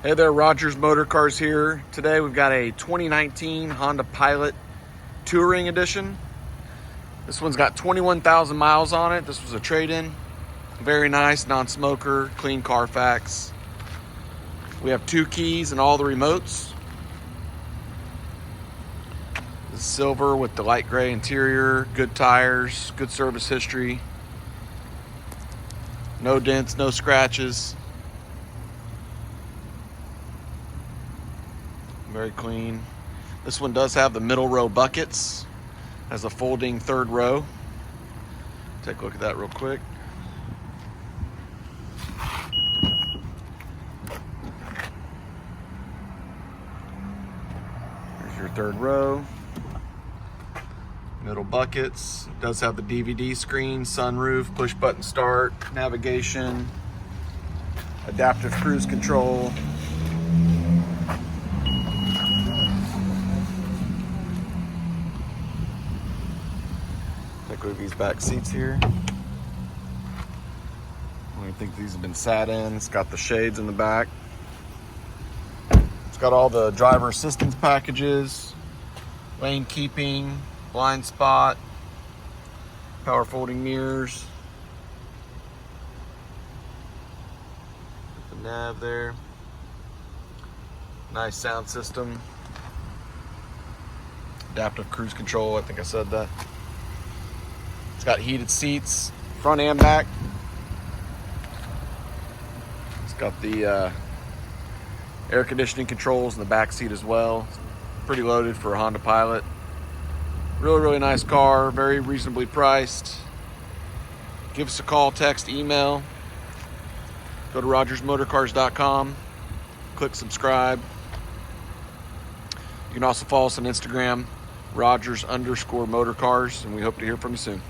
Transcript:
Hey there, Rogers Motor Cars here. Today we've got a 2019 Honda Pilot Touring Edition. This one's got 21,000 miles on it. This was a trade-in. Very nice, non-smoker, clean Carfax. We have 2 keys and all the remotes. This is silver with the light gray interior, good tires, good service history. No dents, no scratches. Very clean. This one does have the middle row buckets, has a folding third row. Take a look at that real quick. Here's your third row. Middle buckets. It does have the DVD screen, sunroof, push button start, navigation, adaptive cruise control. Take a look at these back seats here. I think these have been sat in. It's got the shades in the back. It's got all the driver assistance packages, lane keeping, blind spot, power folding mirrors. The nav there. Nice sound system. Adaptive cruise control, I think I said that. It's got heated seats, front and back. It's got the air conditioning controls in the back seat as well. It's pretty loaded for a Honda Pilot. Really nice car, very reasonably priced. Give us a call, text, email. Go to rogersmotorcars.com. Click subscribe. You can also follow us on Instagram, Rogers_Motorcars, and we hope to hear from you soon.